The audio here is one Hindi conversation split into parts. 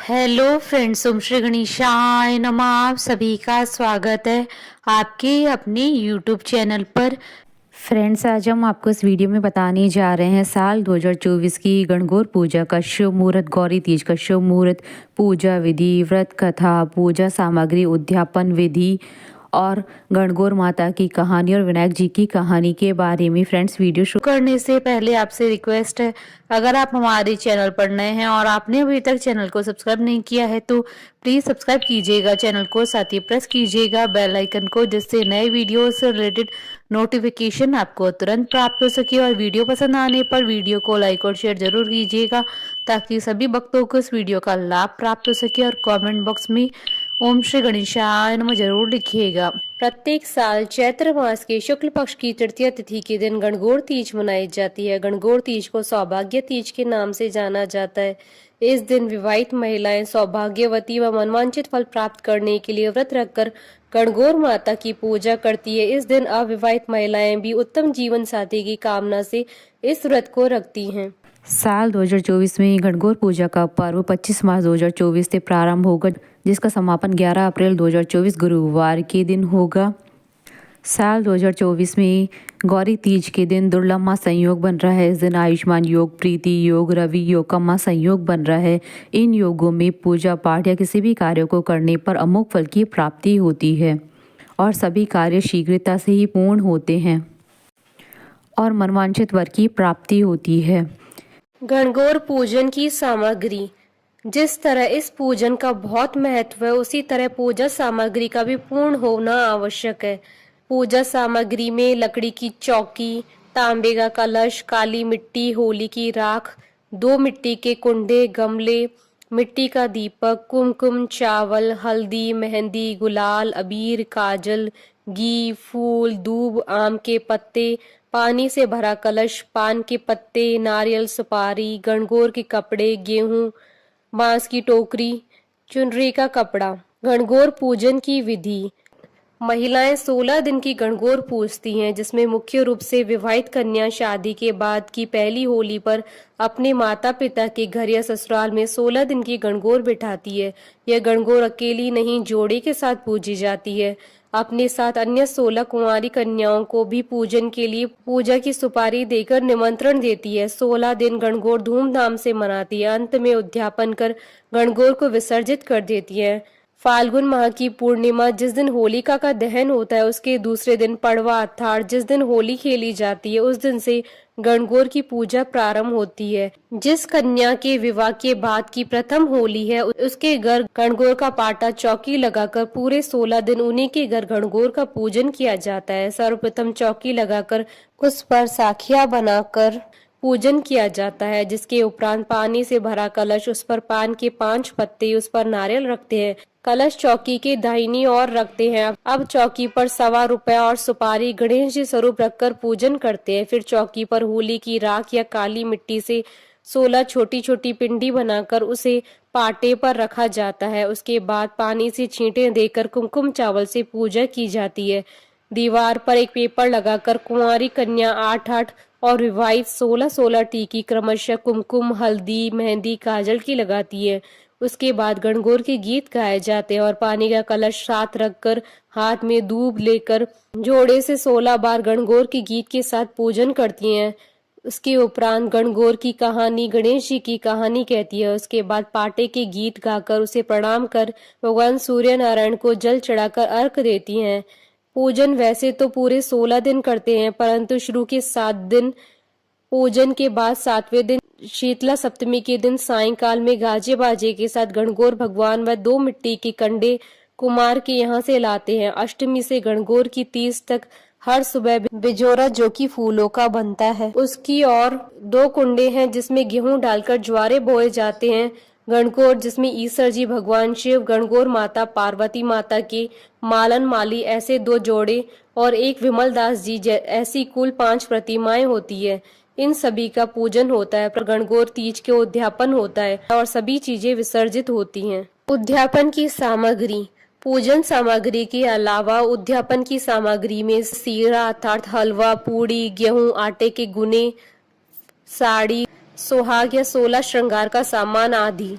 हेलो फ्रेंड्स, ओम श्री गणेशाय नमः। आप सभी का स्वागत है आपके अपने यूट्यूब चैनल पर। फ्रेंड्स, आज हम आपको इस वीडियो में बताने जा रहे हैं साल 2024 की गणगौर पूजा का शुभ मुहूर्त, गौरी तीज का शुभ मुहूर्त, पूजा विधि, व्रत कथा, पूजा सामग्री, उद्यापन विधि और गणगौर माता की कहानी और विनायक जी की कहानी के बारे में। फ्रेंड्स, वीडियो शुरू करने से पहले आपसे रिक्वेस्ट है, अगर आप हमारे चैनल पर नए हैं और आपने अभी तक चैनल को सब्सक्राइब नहीं किया है तो प्लीज सब्सक्राइब कीजिएगा चैनल को, साथ ही प्रेस कीजिएगा बेल आइकन को, जिससे नए वीडियो से रिलेटेड नोटिफिकेशन आपको तुरंत प्राप्त हो सके। और वीडियो पसंद आने पर वीडियो को लाइक और शेयर जरूर कीजिएगा ताकि सभी भक्तों को इस वीडियो का लाभ प्राप्त हो सके। और कमेंट बॉक्स में ओम श्री गणेशाय नमः जरूर लिखिएगा। प्रत्येक साल चैत्र मास के शुक्ल पक्ष की तृतीय तिथि के दिन गणगौर तीज मनाई जाती है। गणगौर तीज को सौभाग्य तीज के नाम से जाना जाता है। इस दिन विवाहित महिलाएं सौभाग्यवती व मनवांछित फल प्राप्त करने के लिए व्रत रखकर गणगौर माता की पूजा करती है। इस दिन अविवाहित महिलाएं भी उत्तम जीवन साथी की कामना से इस व्रत को रखती हैं। साल 2024 में गणगौर पूजा का पर्व 25 मार्च 2024 से प्रारंभ होगा, जिसका समापन 11 अप्रैल 2024 गुरुवार के दिन होगा। साल 2024 में गौरी तीज के दिन दुर्लभ माह संयोग बन रहा है। इस दिन आयुष्मान योग, प्रीति योग, रवि योग का माह संयोग बन रहा है। इन योगों में पूजा पाठ या किसी भी कार्य को करने पर अमोघ फल की प्राप्ति होती है और सभी कार्य शीघ्रता से ही पूर्ण होते हैं और मनवांछित वर की प्राप्ति होती है। गणगौर पूजन की सामग्री। जिस तरह इस पूजन का बहुत महत्व है, उसी तरह पूजा सामग्री का भी पूर्ण होना आवश्यक है। पूजा सामग्री में लकड़ी की चौकी, तांबे का कलश, काली मिट्टी, होली की राख, 2 मिट्टी के कुंडे, गमले, मिट्टी का दीपक, कुमकुम, चावल, हल्दी, मेहंदी, गुलाल, अबीर, काजल, घी, फूल, दूब, आम के पत्ते, पानी से भरा कलश, पान के पत्ते, नारियल, सुपारी, गणगौर के कपड़े, गेहूं, बांस की टोकरी, चुनरी का कपड़ा। गणगौर पूजन की विधि। महिलाएं 16 दिन की गणगौर पूजती हैं, जिसमें मुख्य रूप से विवाहित कन्या शादी के बाद की पहली होली पर अपने माता पिता के घर या ससुराल में 16 दिन की गणगौर बिठाती है। यह गणगौर अकेली नहीं, जोड़े के साथ पूजी जाती है। अपने साथ अन्य 16 कुंवारी कन्याओं को भी पूजन के लिए पूजा की सुपारी देकर निमंत्रण देती है। 16 दिन गणगौर धूमधाम से मनाती है। अंत में उद्यापन कर गणगौर को विसर्जित कर देती है। फाल्गुन माह की पूर्णिमा, जिस दिन होलिका का दहन होता है, उसके दूसरे दिन पड़वा अर्थात जिस दिन होली खेली जाती है, उस दिन से गणगौर की पूजा प्रारंभ होती है। जिस कन्या के विवाह के बाद की प्रथम होली है, उसके घर गणगौर का पाटा चौकी लगाकर पूरे 16 दिन उन्हीं के घर गणगौर का पूजन किया जाता है। सर्वप्रथम चौकी लगाकर उस पर साखिया बनाकर पूजन किया जाता है, जिसके उपरांत पानी से भरा कलश, उस पर पान के 5 पत्ते, उस पर नारियल रखते हैं। कलश चौकी के दाहिनी ओर रखते हैं। अब चौकी पर ₹1.25 और सुपारी गणेश जी स्वरूप रखकर पूजन करते हैं। फिर चौकी पर होली की राख या काली मिट्टी से 16 छोटी छोटी पिंडी बनाकर उसे पाटे पर रखा जाता है। उसके बाद पानी से छींटे देकर कुमकुम चावल से पूजा की जाती है। दीवार पर एक पेपर लगाकर कुंवारी कन्या 8-8 और विवाहित 16-16 टीकी क्रमशः कुमकुम, हल्दी, मेहंदी, काजल की लगाती है। उसके बाद गणगौर के गीत गाए जाते हैं और पानी का कलश साथ रखकर हाथ में दूब लेकर जोड़े से 16 बार गणगौर के गीत के साथ पूजन करती हैं। उसके उपरांत गणगौर की कहानी गणेश जी की कहानी कहती है। उसके बाद पाटे के गीत गाकर उसे प्रणाम कर भगवान सूर्य नारायण को जल चढ़ाकर अर्घ देती हैं। पूजन वैसे तो पूरे 16 दिन करते हैं, परंतु शुरू के 7 दिन पूजन के बाद 7वें दिन शीतला सप्तमी के दिन सायंकाल में गाजे बाजे के साथ गणगौर भगवान व 2 मिट्टी के कंडे कुमार के यहाँ से लाते हैं। अष्टमी से गणगौर की तीज तक हर सुबह बिजोरा, जो कि फूलों का बनता है, उसकी और 2 कुंडे हैं जिसमें गेहूं डालकर ज्वारे बोए जाते हैं। गणगौर, जिसमें ईश्वर जी भगवान शिव, गणगौर माता पार्वती माता के मालन माली ऐसे 2 जोड़े और एक विमल दास जी ऐसी कुल 5 प्रतिमाएं होती है। इन सभी का पूजन होता है। पर गणगौर तीज के उद्यापन होता है और सभी चीजें विसर्जित होती हैं। उद्यापन की सामग्री। पूजन सामग्री के अलावा उद्यापन की सामग्री में सीरा अर्थात हलवा, पूड़ी, गेहूं, आटे के गुने, साड़ी, सुहाग या 16 श्रृंगार का सामान आदि।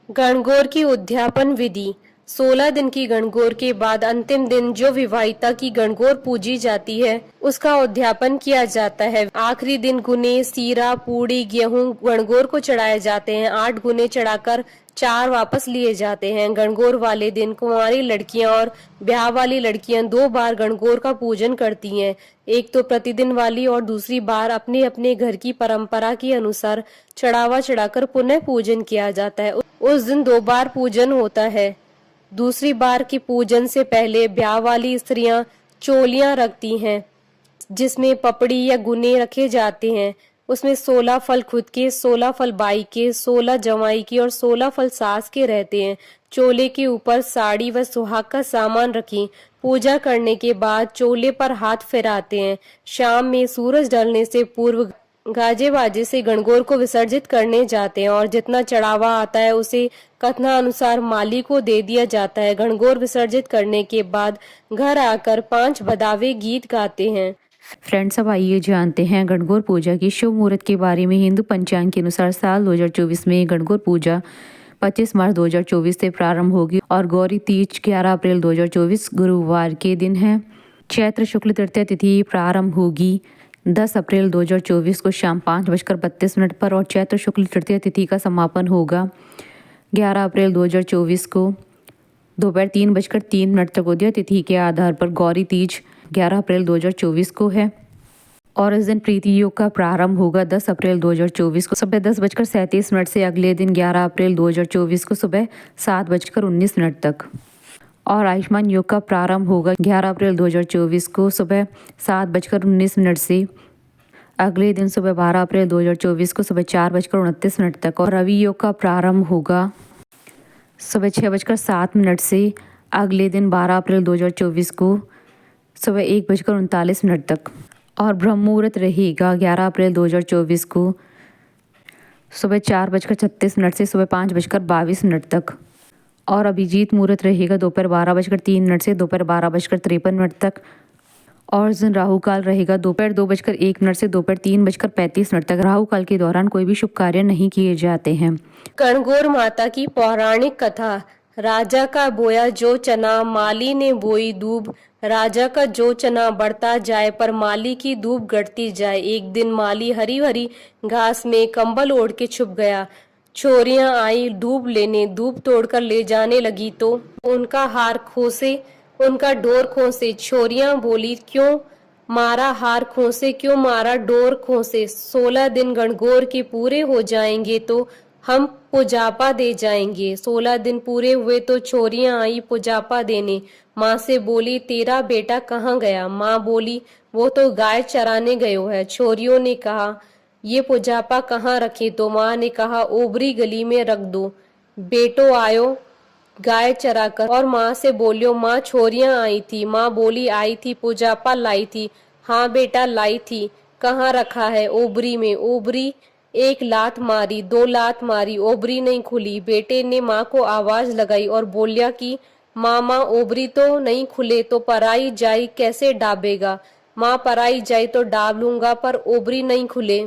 गणगौर की उद्यापन विधि। 16 दिन की गणगौर के बाद अंतिम दिन जो विवाहिता की गणगौर पूजी जाती है उसका उद्यापन किया जाता है। आखिरी दिन गुने, सीरा, पूड़ी, गेहूं गणगौर को चढ़ाए जाते हैं। 8 गुने चढ़ाकर 4 वापस लिए जाते हैं। गणगौर वाले दिन कुंवारी लड़कियां और ब्याह वाली लड़कियां 2 बार गणगौर का पूजन करती हैं। एक तो प्रतिदिन वाली और दूसरी बार अपने अपने घर की परंपरा के अनुसार चढ़ावा चढ़ाकर पुनः पूजन किया जाता है। उस दिन 2 बार पूजन होता है। दूसरी बार के पूजन से पहले ब्याह वाली स्त्रियां चोलियां रखती हैं जिसमें पपड़ी या गुने रखे जाते हैं। उसमें 16 फल खुद के, 16 फल बाई के, 16 जवाई के और 16 फल सास के रहते हैं। चोले के ऊपर साड़ी व सुहाग का सामान रखें। पूजा करने के बाद चोले पर हाथ फिराते हैं। शाम में सूरज ढलने से पूर्व गाजे बाजे से गणगौर को विसर्जित करने जाते हैं और जितना चढ़ावा आता है उसे कथनानुसार माली को दे दिया जाता है। गणगौर विसर्जित करने के बाद घर आकर 5 बदावे गीत गाते हैं। फ्रेंड्स, अब आइए जानते हैं गणगौर पूजा की शुभ मुहूर्त के बारे में। हिंदू पंचांग के अनुसार साल 2024 में गणगौर पूजा 25 मार्च 2024 से प्रारंभ होगी और गौरी तीज 11 अप्रैल 2024 गुरुवार के दिन है। चैत्र शुक्ल तृतीया तिथि प्रारंभ होगी 10 अप्रैल 2024 को शाम 5:32 पर और चैत्र शुक्ल तृतीया तिथि का समापन होगा 11 अप्रैल 2024 को दोपहर 3:03 तक। उदय तिथि के आधार पर गौरी तीज 11 अप्रैल 2024 को है और इस दिन प्रीति योग का प्रारंभ होगा 10 अप्रैल 2024 को सुबह 10:37 से अगले दिन 11 अप्रैल 2024 को सुबह 7:19 तक। और आयुष्मान योग का प्रारंभ होगा 11 अप्रैल 2024 को सुबह 7:19 से अगले दिन सुबह 12 अप्रैल 2024 को सुबह 4:29 तक। और रवि योग का प्रारंभ होगा सुबह 6:07 से अगले दिन 12 अप्रैल 2024 को सुबह 1:39 तक। और ब्रह्म मुहूर्त रहेगा 11 अप्रैल 2024 को सुबह 4:36 से सुबह 5:22 तक। और अभिजीत मुहूर्त रहेगा दोपहर 12:03 से दोपहर 12:53 तक। और इस दिन राहु काल रहेगा दोपहर 2:01 से दोपहर 3:35 तक। राहु काल के दौरान कोई भी शुभ कार्य नहीं किए जाते हैं। गणगौर माता की पौराणिक कथा। राजा का बोया जो चना माली ने बोई दूब। राजा का जो चना बढ़ता जाए पर माली की दूब गढ़ती जाए। एक दिन माली हरी हरी घास में कंबल ओढ़ के छुप गया। छोरियां आई दूब लेने, दूब तोड़कर ले जाने लगी तो उनका हार खोसे, उनका डोर खोसे। छोरियां बोली, क्यों मारा हार खोसे, क्यों मारा डोर खोसे। 16 दिन गणगौर के पूरे हो जाएंगे तो हम पुजापा दे जाएंगे। 16 दिन पूरे हुए तो छोरियां आई पुजापा देने। माँ से बोली, तेरा बेटा कहाँ गया। माँ बोली, वो तो गाय चराने गयो है। छोरियों ने कहा, ये पुजापा कहाँ रखे तो माँ ने कहा, ओबरी गली में रख दो। बेटो आयो गाय चराकर और माँ से बोलियो, माँ छोरियां आई थी। माँ बोली, आई थी, पुजापा लाई थी। हाँ बेटा लाई थी। कहाँ रखा है। ओबरी में। ओबरी। 1 लात मारी, 2 लात मारी, ओबरी नहीं खुली। बेटे ने माँ को आवाज लगाई और बोलिया कि माँ ओबरी तो नहीं खुले तो पराई जाई कैसे डाबेगा। माँ पराई जाई तो डाब लूंगा पर ओबरी नहीं खुले।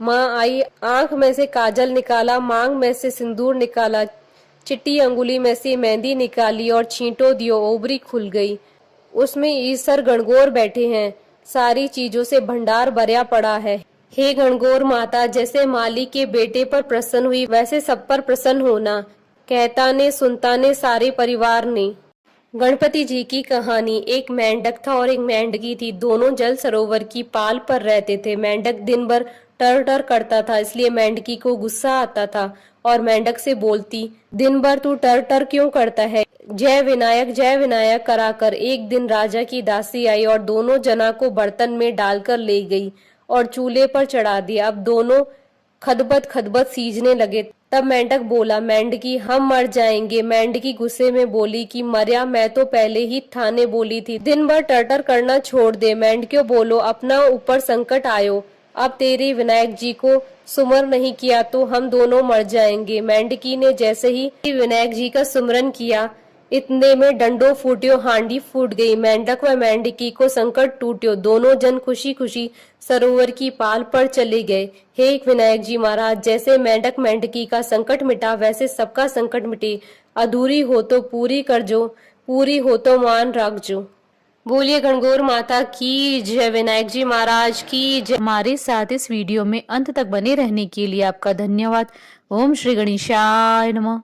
माँ आई, आंख में से काजल निकाला, मांग में से सिंदूर निकाला, चिट्टी अंगुली में से मेहंदी निकाली और छींटो दियो, ओबरी खुल गई। उसमें ईश्वर गणगौर बैठे हैं। सारी चीजों से भंडार भरया पड़ा है। हे गणगौर माता, जैसे माली के बेटे पर प्रसन्न हुई वैसे सब पर प्रसन्न होना। कहता ने सुनता ने सारे परिवार ने। गणपति जी की कहानी। एक मेंढक था और एक मेंढकी थी। दोनों जल सरोवर की पाल पर रहते थे। मेंढक दिन भर टर टर करता था, इसलिए मेंढकी को गुस्सा आता था और मेंढक से बोलती, दिन भर तू टर टर क्यों करता है। जय विनायक कराकर एक दिन राजा की दासी आई और दोनों जना को बर्तन में डालकर ले गई और चूल्हे पर चढ़ा दिया। अब दोनों खदबद सीजने लगे। तब मेंढक बोला, मेंढकी हम मर जाएंगे। मेंढकी गुस्से में बोली कि मरिया, मैं तो पहले ही थाने बोली थी, दिन भर टर्टर करना छोड़ दे। मेंढक्यों बोलो, अपना ऊपर संकट आयो, अब तेरे विनायक जी को सुमर नहीं किया तो हम दोनों मर जाएंगे। मेंढकी ने जैसे ही विनायक जी का सुमरन किया, इतने में डंडो फूट्यो हांडी फूट गई, मेंढक व मेंढकी को संकट टूट्यो, दोनों जन खुशी खुशी सरोवर की पाल पर चले गए। हे विनायक जी महाराज, जैसे मेंढक मेंढकी का संकट मिटा वैसे सबका संकट मिटे, अधूरी हो तो पूरी कर जो, पूरी हो तो मान रख जो। बोलिए गणगौर माता की जय, विनायक जी महाराज की जय। हमारे साथ इस वीडियो में अंत तक बने रहने के लिए आपका धन्यवाद। ओम श्री गणेशाय नमः।